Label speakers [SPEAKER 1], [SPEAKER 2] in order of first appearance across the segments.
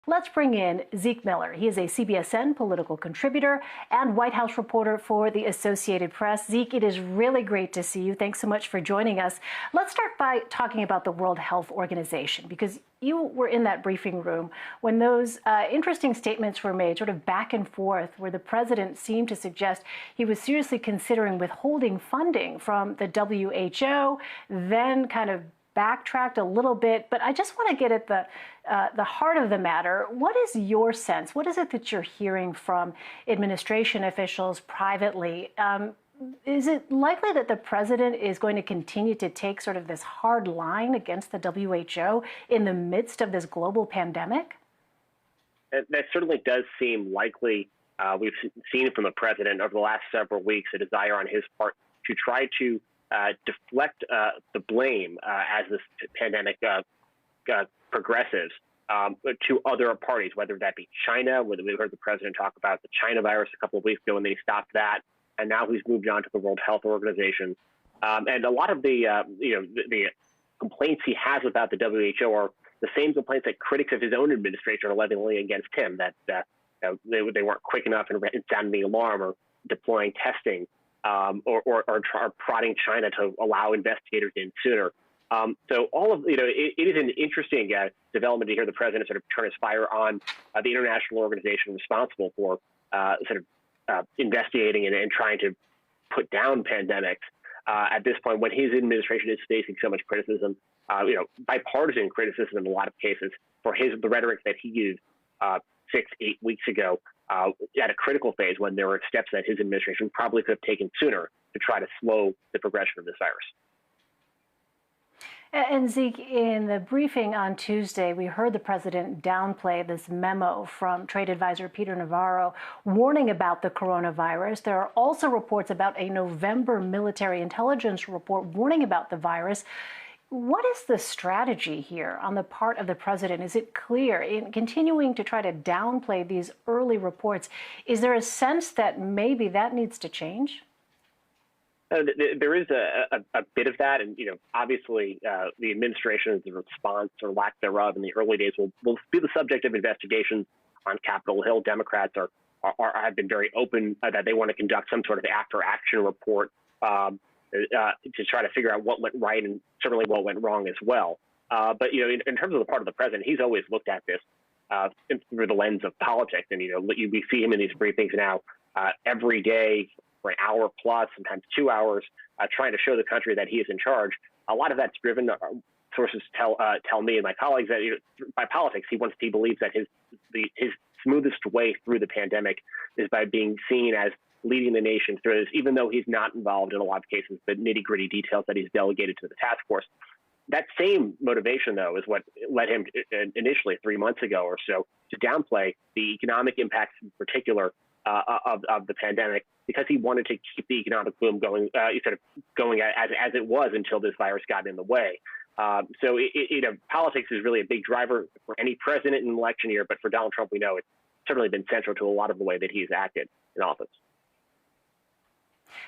[SPEAKER 1] Let's bring in Zeke Miller. He is a CBSN political contributor and White House reporter for the Associated Press. Zeke, it is really great to see you. Thanks so much for joining us. Let's start by talking about the World Health Organization, because you were in that briefing room when those interesting statements were made, sort of back and forth, where the president seemed to suggest he was seriously considering withholding funding from the WHO, then kind of backtracked a little bit. But I just want to get at the heart of the matter. What is your sense? What is it that you're hearing from administration officials privately? Is it likely that the president is going to continue to take sort of this hard line against the WHO in the midst of this global pandemic?
[SPEAKER 2] That certainly does seem likely. We've seen from the president over the last several weeks a desire on his part to try to deflect the blame as this pandemic progresses to other parties, whether that be China, whether we heard the president talk about the China virus a couple of weeks ago and then he stopped that, and now he's moved on to the World Health Organization. And a lot of the complaints he has about the WHO are the same complaints that critics of his own administration are leveling against him, that they weren't quick enough in sounding the alarm or deploying testing. Or prodding China to allow investigators in sooner. So all of, it is an interesting development to hear the president sort of turn his fire on the international organization responsible for investigating and trying to put down pandemics at this point when his administration is facing so much criticism, bipartisan criticism in a lot of cases for the rhetoric that he used 6-8 weeks ago at a critical phase when there were steps that his administration probably could have taken sooner to try to slow the progression of this virus.
[SPEAKER 1] And Zeke, in the briefing on Tuesday, we heard the president downplay this memo from trade advisor Peter Navarro warning about the coronavirus. There are also reports about a November military intelligence report warning about the virus. What is the strategy here on the part of the president? Is it clear in continuing to try to downplay these early reports? Is there a sense that maybe that needs to change?
[SPEAKER 2] There is a bit of that. And, obviously the administration's response or lack thereof in the early days will be the subject of investigations on Capitol Hill. Democrats have been very open that they want to conduct some sort of after action report to try to figure out what went right and certainly what went wrong as well. But, in terms of the part of the president, he's always looked at this through the lens of politics. And, we see him in these briefings now every day for an hour plus, sometimes 2 hours, trying to show the country that he is in charge. A lot of that's driven, sources tell me and my colleagues that by politics, he believes that his smoothest way through the pandemic is by being seen as leading the nation through this, even though he's not involved in a lot of cases, the nitty-gritty details that he's delegated to the task force. That same motivation, though, is what led him initially 3 months ago or so to downplay the economic impacts in particular of the pandemic, because he wanted to keep the economic boom going, going as it was until this virus got in the way. So politics is really a big driver for any president in an election year, but for Donald Trump, we know it's certainly been central to a lot of the way that he's acted in office.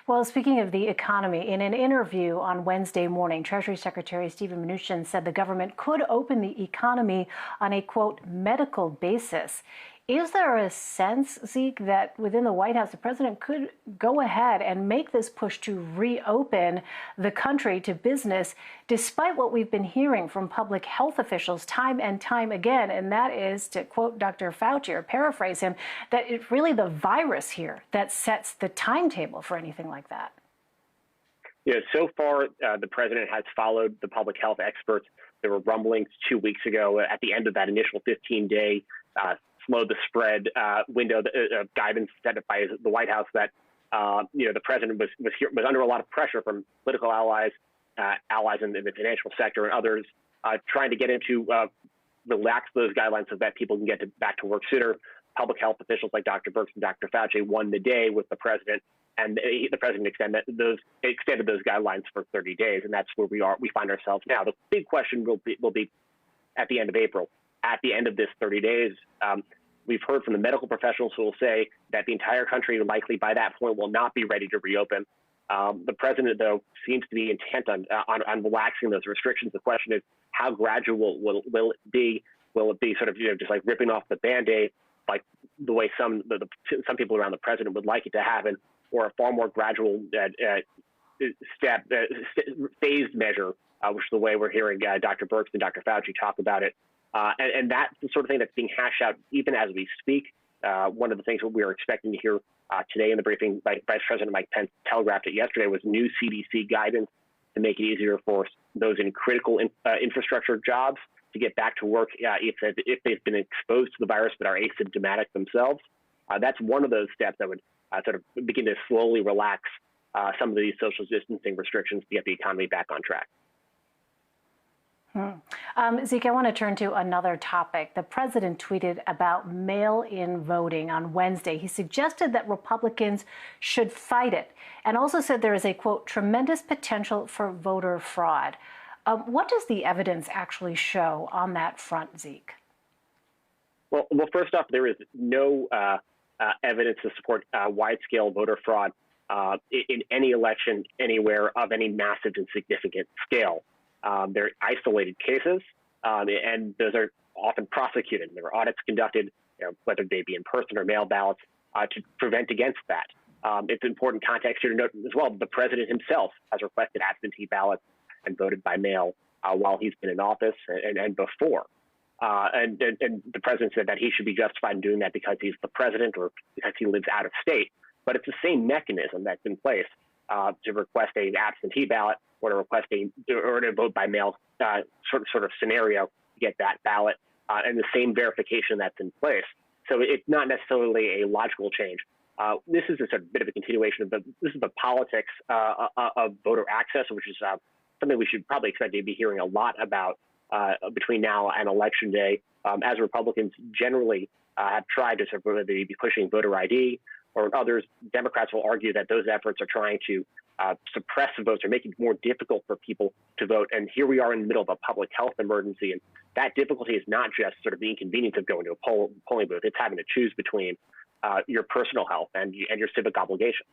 [SPEAKER 1] Well, speaking of the economy, in an interview on Wednesday morning, Treasury Secretary Steven Mnuchin said the government could open the economy on a, quote, medical basis. Is there a sense, Zeke, that within the White House, the president could go ahead and make this push to reopen the country to business, despite what we've been hearing from public health officials time and time again? And that is, to quote Dr. Fauci, or paraphrase him, that it's really the virus here that sets the timetable for anything like that.
[SPEAKER 2] So far, the president has followed the public health experts. There were rumblings 2 weeks ago at the end of that initial 15-day slow the spread window of guidance set up by the White House that the president was under a lot of pressure from political allies in the financial sector and others trying to get him to relax those guidelines so that people can get back to work sooner. Public health officials like Dr. Birx and Dr. Fauci won the day with the president, and the president extended those guidelines for 30 days, and that's where we find ourselves now. The big question will be at the end of April. At the end of this 30 days, we've heard from the medical professionals who will say that the entire country likely by that point will not be ready to reopen. The president, though, seems to be intent on relaxing those restrictions. The question is, how gradual will it be? Will it be sort of just like ripping off the Band-Aid, like the way some people around the president would like it to happen, or a far more gradual phased measure, which is the way we're hearing Dr. Birx and Dr. Fauci talk about it. And that's the sort of thing that's being hashed out even as we speak. One of the things that we were expecting to hear today in the briefing by Vice President Mike Pence, telegraphed it yesterday, was new CDC guidance to make it easier for those in critical infrastructure jobs to get back to work if they've been exposed to the virus but are asymptomatic themselves. That's one of those steps that would sort of begin to slowly relax some of these social distancing restrictions to get the economy back on track.
[SPEAKER 1] Zeke, I want to turn to another topic. The president tweeted about mail-in voting on Wednesday. He suggested that Republicans should fight it and also said there is a, quote, tremendous potential for voter fraud. What does the evidence actually show on that front, Zeke?
[SPEAKER 2] Well, first off, there is no evidence to support wide-scale voter fraud in any election anywhere of any massive and significant scale. They're isolated cases, and those are often prosecuted. There are audits conducted, whether they be in person or mail ballots, to prevent against that. It's important context here to note as well, the president himself has requested absentee ballots and voted by mail while he's been in office and before. And the president said that he should be justified in doing that because he's the president or because he lives out of state. But it's the same mechanism that's in place to request an absentee ballot or to request or to vote by mail sort of scenario to get that ballot, and the same verification that's in place. So it's not necessarily a logical change. This is a bit of a continuation of the politics of voter access, which is something we should probably expect to be hearing a lot about between now and Election Day, as Republicans generally have tried to sort of whether they be pushing voter ID or others. Democrats will argue that those efforts are trying to suppress votes or make it more difficult for people to vote. And here we are in the middle of a public health emergency, and that difficulty is not just sort of the inconvenience of going to a polling booth. It's having to choose between your personal health and your civic obligation.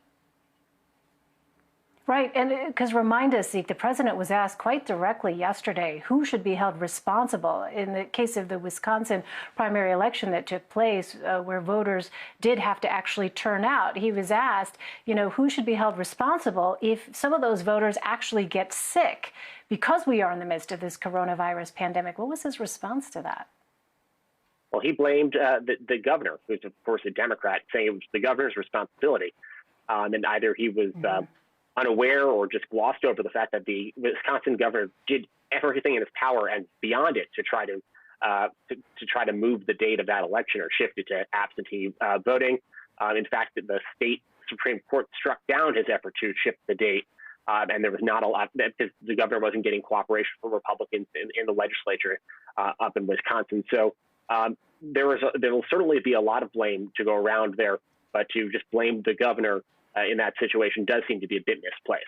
[SPEAKER 1] Right, and because remind us, Zeke, the president was asked quite directly yesterday who should be held responsible in the case of the Wisconsin primary election that took place where voters did have to actually turn out. He was asked, who should be held responsible if some of those voters actually get sick because we are in the midst of this coronavirus pandemic. What was his response to that?
[SPEAKER 2] Well, he blamed the governor, who's, of course, a Democrat, saying it was the governor's responsibility. And either he was unaware or just glossed over the fact that the Wisconsin governor did everything in his power and beyond it to try to move the date of that election or shift it to absentee voting. In fact, the state Supreme Court struck down his effort to shift the date, and there was not a lot because the governor wasn't getting cooperation from Republicans in the legislature up in Wisconsin. So there will certainly be a lot of blame to go around there, but to just blame the governor in that situation does seem to be a bit misplaced.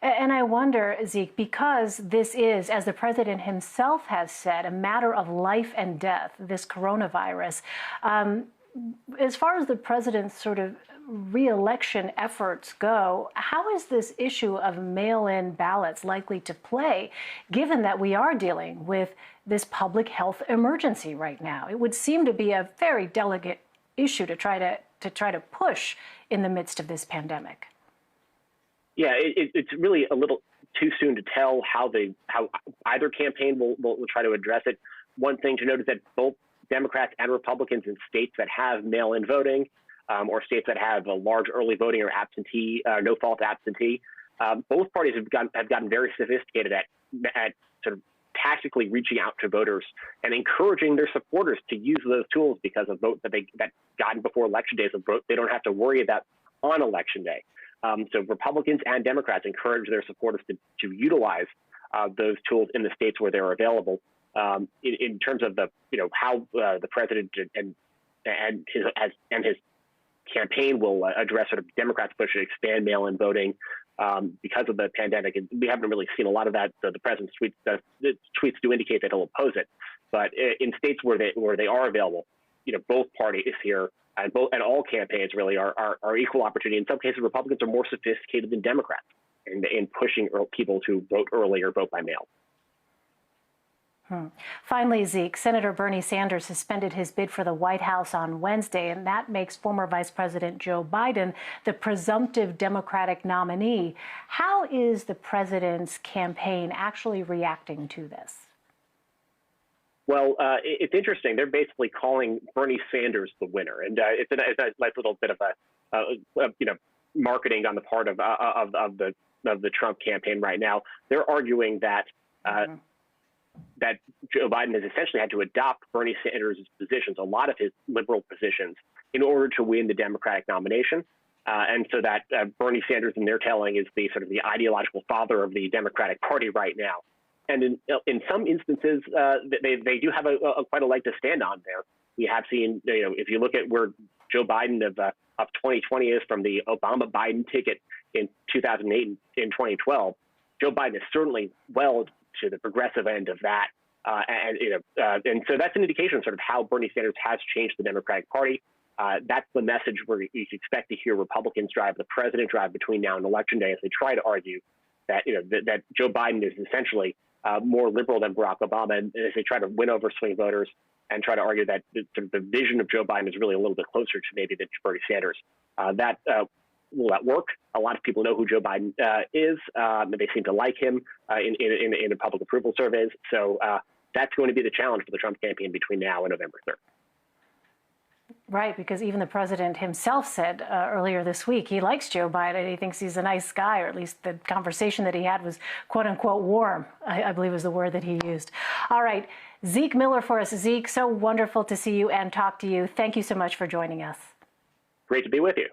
[SPEAKER 1] And I wonder, Zeke, because this is, as the president himself has said, a matter of life and death, this coronavirus, as far as the president's sort of re-election efforts go, how is this issue of mail-in ballots likely to play, given that we are dealing with this public health emergency right now? It would seem to be a very delicate issue to try to push in the midst of this pandemic.
[SPEAKER 2] Yeah, it's really a little too soon to tell how either campaign will try to address it. One thing to note is that both Democrats and Republicans in states that have mail-in voting or states that have a large early voting or absentee, no-fault absentee, both parties have gotten very sophisticated at sort of tactically reaching out to voters and encouraging their supporters to use those tools because of votes that gotten before election days of vote they don't have to worry about on election day. So Republicans and Democrats encourage their supporters to utilize those tools in the states where they're available. In terms of how the president and his campaign will address sort of Democrats' push to expand mail-in voting because of the pandemic, and we haven't really seen a lot of that. The president's tweets do indicate that he'll oppose it, but in states where they are available, both parties here and all campaigns really are equal opportunity. In some cases, Republicans are more sophisticated than Democrats in pushing people to vote early or vote by mail.
[SPEAKER 1] Finally, Zeke, Senator Bernie Sanders suspended his bid for the White House on Wednesday, and that makes former Vice President Joe Biden the presumptive Democratic nominee. How is the president's campaign actually reacting to this?
[SPEAKER 2] Well, it's interesting. They're basically calling Bernie Sanders the winner, and it's a nice little bit of marketing on the part of the Trump campaign right now. They're arguing that that Joe Biden has essentially had to adopt Bernie Sanders' positions, a lot of his liberal positions, in order to win the Democratic nomination. And so that Bernie Sanders, in their telling, is the sort of the ideological father of the Democratic Party right now. And in some instances, they do have quite a leg to stand on there. We have seen, if you look at where Joe Biden of 2020 is from the Obama-Biden ticket in 2008 and in 2012, Joe Biden is certainly well to the progressive end of that. And so that's an indication of sort of how Bernie Sanders has changed the Democratic Party. That's the message where you expect to hear Republicans drive, the president drive between now and Election Day as they try to argue that, that Joe Biden is essentially more liberal than Barack Obama, and as they try to win over swing voters and try to argue that the vision of Joe Biden is really a little bit closer to maybe than Bernie Sanders. Will that work? A lot of people know who Joe Biden is, and they seem to like him in the public approval surveys. So that's going to be the challenge for the Trump campaign between now and November 3rd.
[SPEAKER 1] Right, because even the president himself said earlier this week he likes Joe Biden. He thinks he's a nice guy, or at least the conversation that he had was quote unquote warm, I believe was the word that he used. All right, Zeke Miller for us. Zeke, so wonderful to see you and talk to you. Thank you so much for joining us.
[SPEAKER 2] Great to be with you.